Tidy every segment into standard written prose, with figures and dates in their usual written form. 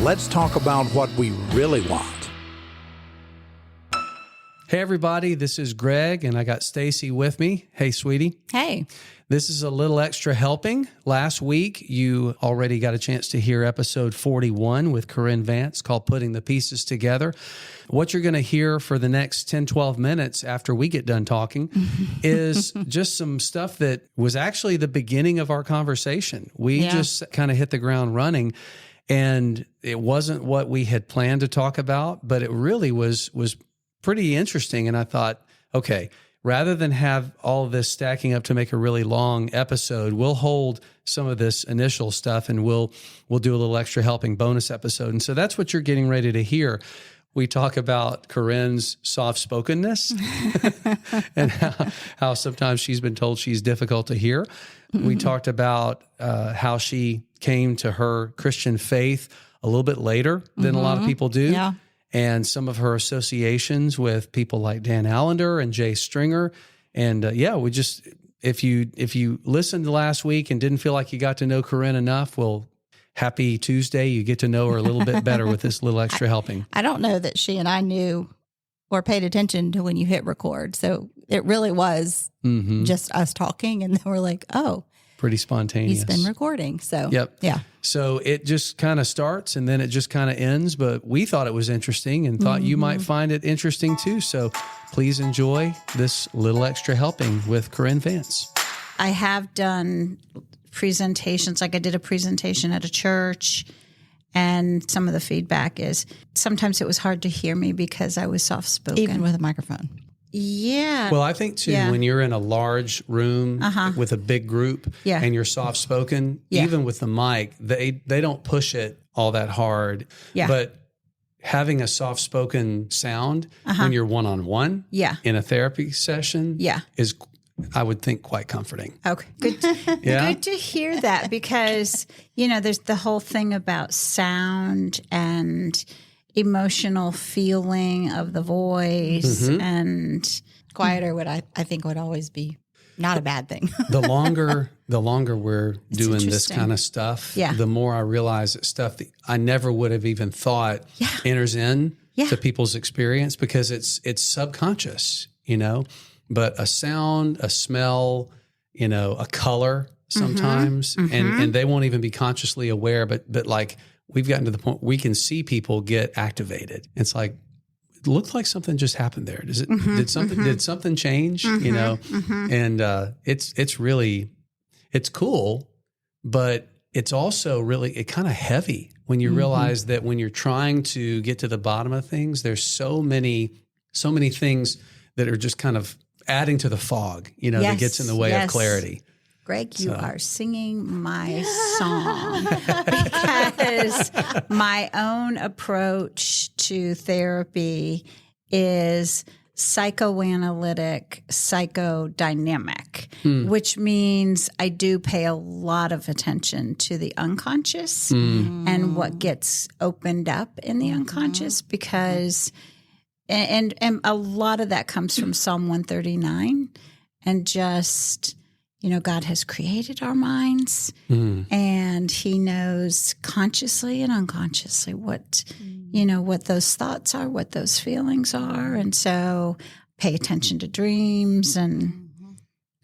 Let's talk about what we really want. Hey, everybody, this is Greg, and I got Stacey with me. Hey, sweetie. Hey. This is a little extra helping. Last week, you already got a chance to hear episode 41 with Corinne Vance called Putting the Pieces Together. What you're going to hear for the next 10, 12 minutes after we get done talking is just some stuff that was actually the beginning of our conversation. We just kind of hit the ground running, and it wasn't what we had planned to talk about, but it really was pretty interesting. And I thought, okay, rather than have all of this stacking up to make a really long episode, we'll hold some of this initial stuff and we'll do a little extra helping bonus episode. And so that's what you're getting ready to hear. We talk about Corinne's soft-spokenness and how sometimes she's been told she's difficult to hear. We talked about how she came to her Christian faith a little bit later than a lot of people do. Yeah. And some of her associations with people like Dan Allender and Jay Stringer. And we just, if you listened last week and didn't feel like you got to know Corinne enough, well, happy Tuesday. You get to know her a little bit better with this little extra helping. I don't know that she and I knew or paid attention to when you hit record. So it really was just us talking. And then we're like, oh, pretty spontaneous. He's been recording. So, yeah. So it just kind of starts and then it just kind of ends. But we thought it was interesting and thought you might find it interesting too. So please enjoy this little extra helping with Corinne Vance. I have done presentations. Like I did a presentation at a church, and some of the feedback is sometimes it was hard to hear me because I was soft-spoken. Even with a microphone. Yeah. Well, I think too, when you're in a large room with a big group and you're soft spoken, even with the mic, they don't push it all that hard. Yeah. But having a soft spoken sound when you're one-on-one in a therapy session is, I would think, quite comforting. Okay. Good. Good to hear that because, there's the whole thing about sound and emotional feeling of the voice and quieter would I think would always be not a bad thing. The longer we're doing this kind of stuff, the more I realize that stuff that I never would have even thought enters in to people's experience because it's subconscious, but a sound, a smell, a color sometimes, and they won't even be consciously aware, but like, we've gotten to the point we can see people get activated. It's like, it looked like something just happened there. Did something change? And it's really, it's cool, but it's also really kind of heavy when you realize that when you're trying to get to the bottom of things, there's so many things that are just kind of adding to the fog, that gets in the way of clarity. Greg, you are singing my song because my own approach to therapy is psychoanalytic, psychodynamic, which means I do pay a lot of attention to the unconscious and what gets opened up in the unconscious because, and a lot of that comes from Psalm 139 and just... God has created our minds and he knows consciously and unconsciously what those thoughts are, what those feelings are. And so pay attention to dreams and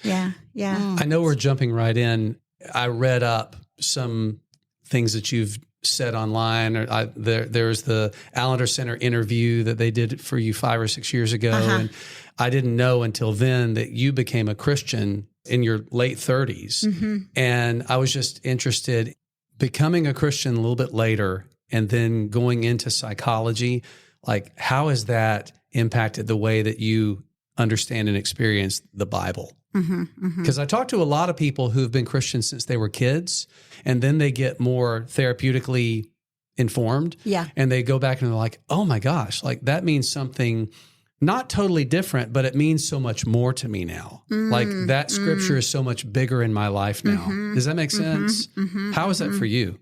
I know we're jumping right in. I read up some things that you've said online. There's the Allender Center interview that they did for you 5 or 6 years ago. And I didn't know until then that you became a Christian in your late 30s. And I was just interested becoming a Christian a little bit later and then going into psychology. Like, how has that impacted the way that you understand and experience the Bible? Because I talk to a lot of people who've been Christians since they were kids, and then they get more therapeutically informed. And they go back and they're like, oh my gosh, like that means something not totally different, but it means so much more to me now. Like that scripture is so much bigger in my life now. Does that make sense? How is that for you?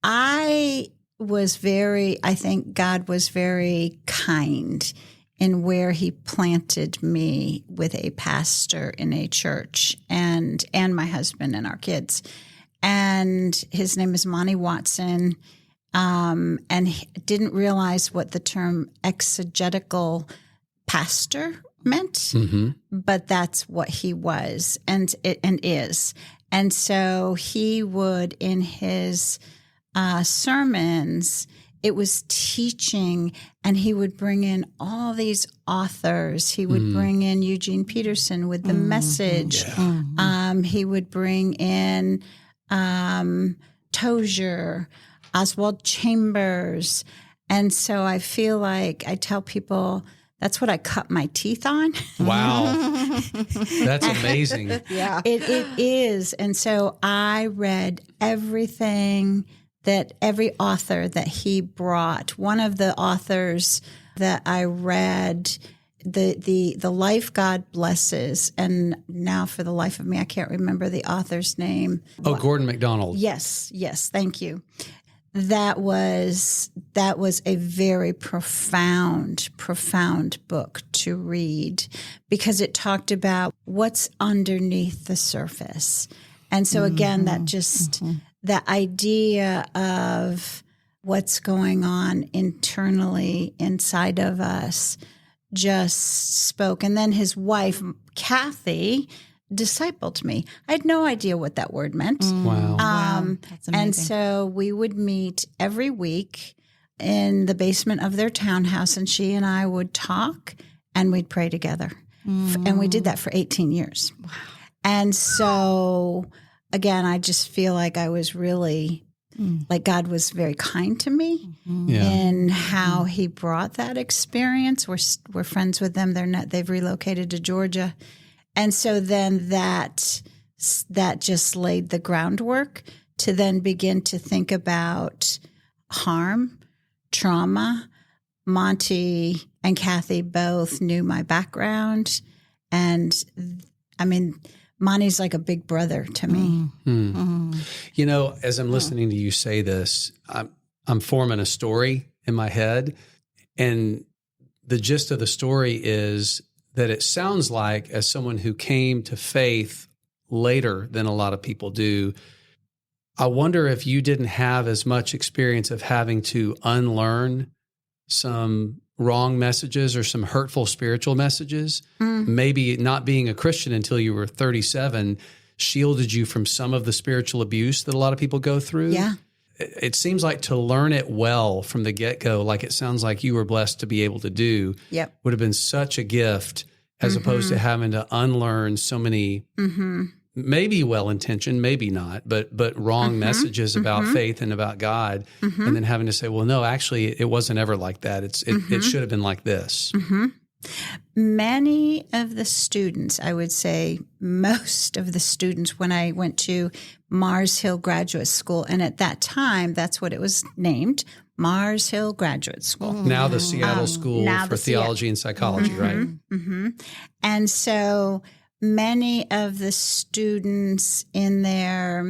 I think God was very kind in where he planted me with a pastor in a church and my husband and our kids. And his name is Monty Watson. and he didn't realize what the term exegetical pastor meant, but that's what he was and is. And so he would, in his sermons, it was teaching, and he would bring in all these authors. He would bring in Eugene Peterson with the Message. He would bring in Tozier, Oswald Chambers. And so I feel like I tell people that's what I cut my teeth on. Wow. That's amazing. Yeah. It is. And so I read everything that every author that he brought. One of the authors that I read, the Life God Blesses, and now for the life of me, I can't remember the author's name. Oh, Gordon MacDonald. Yes, thank you. That was a very profound book to read, because it talked about what's underneath the surface. And so again, that just the idea of what's going on internally inside of us just spoke. And then his wife, Kathy, discipled me. I had no idea what that word meant. Wow. That's amazing. And so we would meet every week in the basement of their townhouse, and she and I would talk and we'd pray together. And we did that for 18 years. Wow. And so, again, I just feel like I was really, like God was very kind to me in how he brought that experience. We're friends with them. They've relocated to Georgia. And so then that just laid the groundwork to then begin to think about harm, trauma. Monty and Kathy both knew my background. And I mean, Monty's like a big brother to me. You know, as I'm listening to you say this, I'm forming a story in my head. And the gist of the story is that it sounds like, as someone who came to faith later than a lot of people do, I wonder if you didn't have as much experience of having to unlearn some wrong messages or some hurtful spiritual messages. Maybe not being a Christian until you were 37 shielded you from some of the spiritual abuse that a lot of people go through. Yeah. It seems like to learn it well from the get-go, like it sounds like you were blessed to be able to do, would have been such a gift, as opposed to having to unlearn so many maybe well-intentioned, maybe not, but wrong messages about faith and about God, and then having to say, well, no, actually, it wasn't ever like that. It should have been like this. Many of the students, I would say most of the students, when I went to Mars Hill Graduate School, and at that time, that's what it was named, Mars Hill Graduate School. Now the Seattle School for Theology and Psychology, right? And so many of the students in their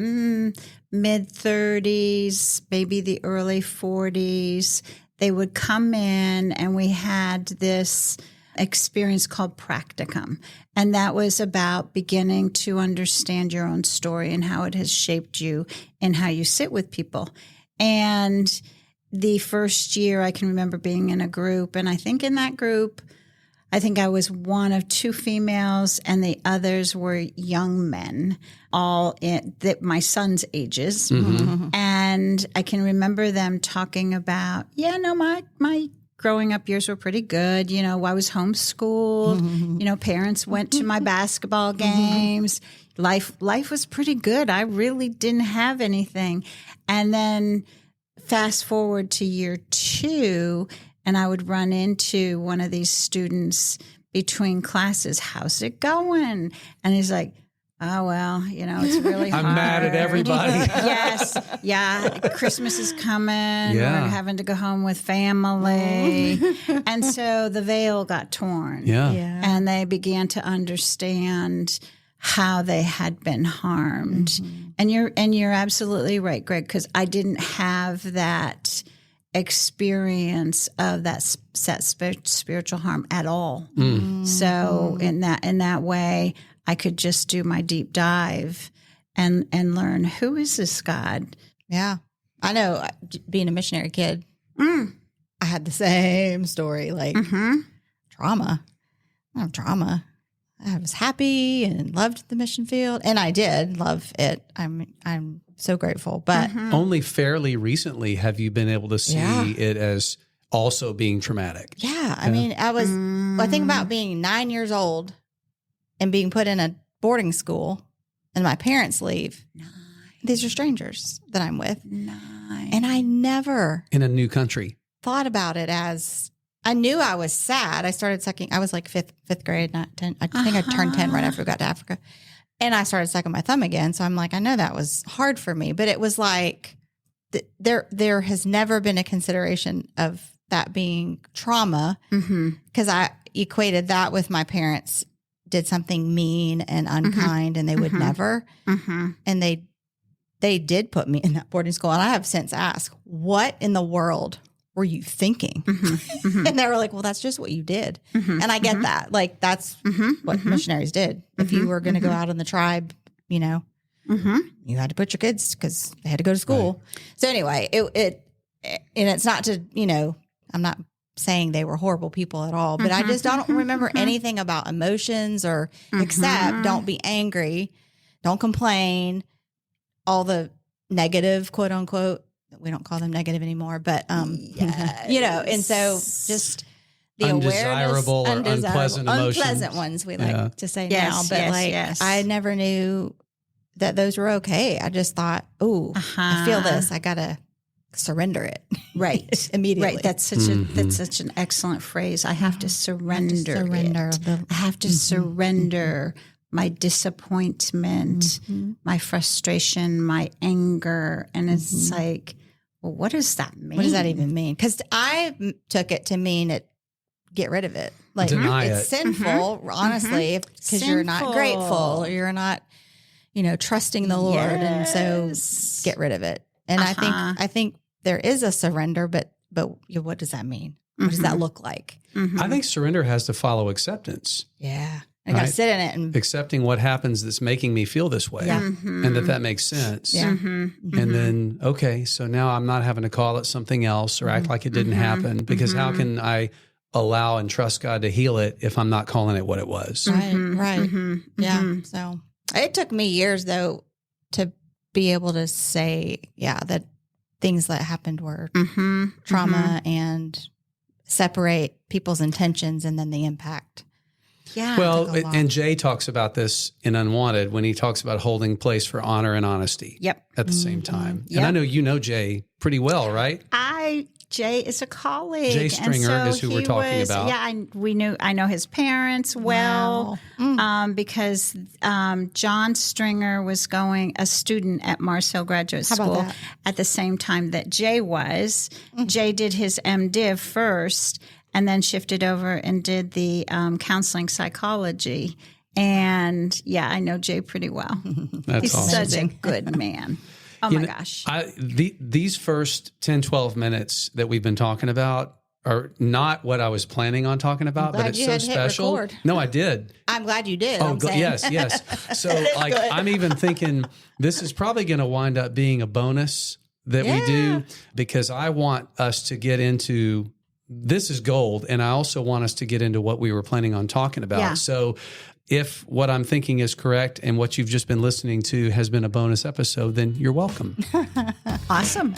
mid-30s, maybe the early 40s, they would come in, and we had this experience called practicum. And that was about beginning to understand your own story and how it has shaped you and how you sit with people. And the first year, I can remember being in a group, and I think in that group, I think I was one of two females, and the others were young men, all my son's ages. And I can remember them talking about, my growing up years were pretty good. You know, I was homeschooled. You know, parents went to my basketball games. Life was pretty good. I really didn't have anything. And then fast forward to year 2, and I would run into one of these students between classes. How's it going? And he's like, oh, well, it's really hard. I'm mad at everybody. Yes. Yeah. Christmas is coming. Yeah. We're having to go home with family. And so the veil got torn. Yeah. And they began to understand how they had been harmed. And you're absolutely right, Greg, because I didn't have that experience of that spiritual harm at all. So in that way, I could just do my deep dive and learn, who is this God? Yeah. I know being a missionary kid, I had the same story, like trauma. I have trauma. I was happy and loved the mission field, and I did love it. I'm so grateful, but only fairly recently have you been able to see it as also being traumatic. Yeah. I mean, I think about being 9 years old and being put in a boarding school and my parents leave. Nice. These are strangers that I'm with. Nice. And I never In a new country. thought about it as, I knew I was sad. I started sucking. I was like fifth grade, not 10. I think I turned 10 right after we got to Africa. And I started sucking my thumb again. So I'm like, I know that was hard for me, but it was like, there has never been a consideration of that being trauma, because I equated that with my parents did something mean and unkind, and they would never. And they did put me in that boarding school. And I have since asked, what in the world were you thinking? And they were like, well, that's just what you did. And I get that. Like, that's what missionaries did. If you were going to go out in the tribe, you know, you had to put your kids, because they had to go to school. Right. So anyway, and it's not to, you know, I'm not saying they were horrible people at all, but I just don't remember anything about emotions or except don't be angry, don't complain, all the negative, quote unquote. We don't call them negative anymore, but, you know, and so just the undesirable or unpleasant emotions. Unpleasant ones, we like to say now, but I never knew that those were okay. I just thought, I feel this. I got to surrender it. Right. Immediately. Right. That's such an excellent phrase. I have to surrender it. I have to surrender my disappointment, my frustration, my anger. And it's like, well, what does that mean? What does that even mean? Because I took it to mean get rid of it. Like, Deny it's sinful, honestly, because you're not grateful or you're not, you know, trusting the Lord. And so get rid of it. And I think there is a surrender, but what does that mean? What does that look like? I think surrender has to follow acceptance. Yeah. I got to sit in it and accepting what happens that's making me feel this way, and that makes sense. Yeah. And then, okay, so now I'm not having to call it something else or act like it didn't happen, because how can I allow and trust God to heal it if I'm not calling it what it was? Right. Yeah. So it took me years though to be able to say, that things that happened were trauma and separate people's intentions and then the impact. Yeah. Well, and Jay talks about this in Unwanted when he talks about holding place for honor and honesty. At the same time. And I know you know Jay pretty well, right? Jay is a colleague. Jay Stringer is who we're talking about. Yeah, I know his parents well because John Stringer was a student at Marcel Graduate School at the same time that Jay was. Jay did his MDiv first and then shifted over and did the counseling psychology. And I know Jay pretty well. He's awesome. Such a good man. Oh my gosh. These first 10, 12 minutes that we've been talking about are not what I was planning on talking about, but it's so special. No, I did. I'm glad you did. Yes. So I'm even thinking this is probably going to wind up being a bonus that we do, because I want us to get into, this is gold. And I also want us to get into what we were planning on talking about. Yeah. So if what I'm thinking is correct and what you've just been listening to has been a bonus episode, then you're welcome. Awesome.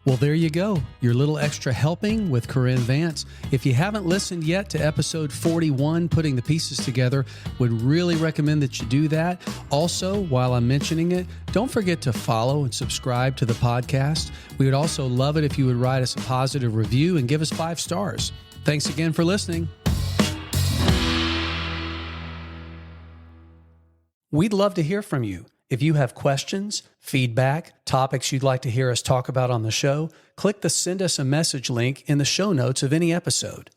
Well, there you go. Your little extra helping with Corinne Vance. If you haven't listened yet to episode 41, Putting the Pieces Together, would really recommend that you do that. Also, while I'm mentioning it, don't forget to follow and subscribe to the podcast. We would also love it if you would write us a positive review and give us 5 stars. Thanks again for listening. We'd love to hear from you. If you have questions, feedback, topics you'd like to hear us talk about on the show, click the Send Us a Message link in the show notes of any episode.